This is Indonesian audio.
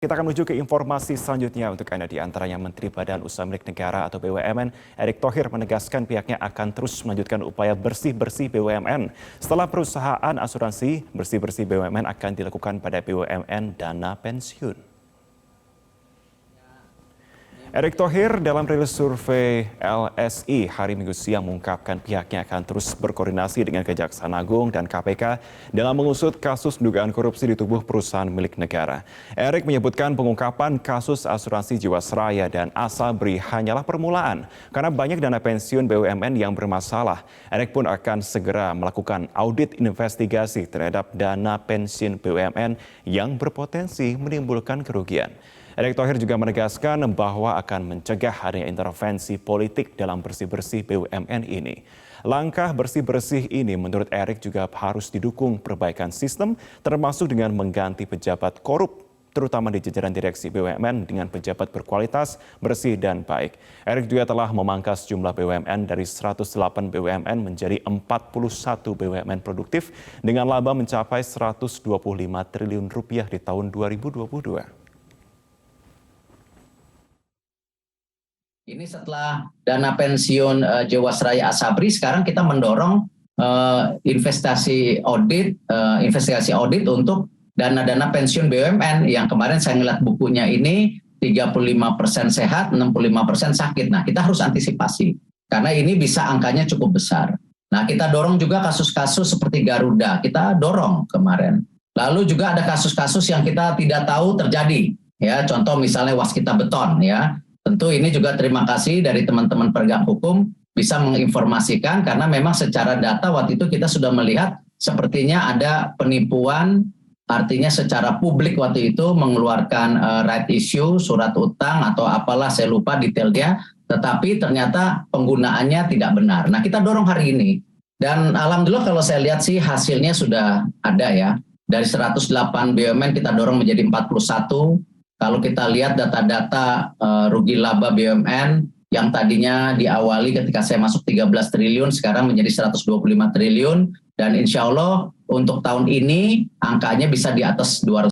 Kita akan menuju ke informasi selanjutnya untuk Anda, di antaranya Menteri Badan Usaha Milik Negara atau BUMN Erick Thohir menegaskan pihaknya akan terus melanjutkan upaya bersih-bersih BUMN. Setelah perusahaan asuransi, bersih-bersih BUMN akan dilakukan pada BUMN dana pensiun. Erick Thohir dalam rilis survei LSI hari Minggu siang mengungkapkan pihaknya akan terus berkoordinasi dengan Kejaksaan Agung dan KPK dalam mengusut kasus dugaan korupsi di tubuh perusahaan milik negara. Erick menyebutkan pengungkapan kasus asuransi Jiwasraya dan Asabri hanyalah permulaan karena banyak dana pensiun BUMN yang bermasalah. Erick pun akan segera melakukan audit investigasi terhadap dana pensiun BUMN yang berpotensi menimbulkan kerugian. Erick Thohir juga menegaskan bahwa akan mencegah adanya intervensi politik dalam bersih-bersih BUMN ini. Langkah bersih-bersih ini menurut Erick juga harus didukung perbaikan sistem, termasuk dengan mengganti pejabat korup, terutama di jajaran direksi BUMN dengan pejabat berkualitas, bersih, dan baik. Erick juga telah memangkas jumlah BUMN dari 108 BUMN menjadi 41 BUMN produktif dengan laba mencapai 125 triliun rupiah di tahun 2022. Ini setelah dana pensiun Jiwasraya Asabri, sekarang kita mendorong investigasi audit untuk dana-dana pensiun BUMN yang kemarin saya ngeliat bukunya ini 35% sehat, 65% sakit. Nah, kita harus antisipasi karena ini bisa angkanya cukup besar. Nah, kita dorong juga kasus-kasus seperti Garuda, kita dorong kemarin. Lalu juga ada kasus-kasus yang kita tidak tahu terjadi, ya. Contoh misalnya Waskita Beton, ya. Tentu ini juga terima kasih dari teman-teman penegak hukum bisa menginformasikan karena memang secara data waktu itu kita sudah melihat sepertinya ada penipuan, artinya secara publik waktu itu mengeluarkan right issue, surat utang atau apalah saya lupa detailnya, tetapi ternyata penggunaannya tidak benar. Nah, kita dorong hari ini dan alhamdulillah kalau saya lihat sih hasilnya sudah ada, ya. Dari 108 BUMN kita dorong menjadi 41. Kalau kita lihat data-data rugi laba BUMN yang tadinya diawali ketika saya masuk 13 triliun, sekarang menjadi 125 triliun. Dan insya Allah untuk tahun ini angkanya bisa di atas 200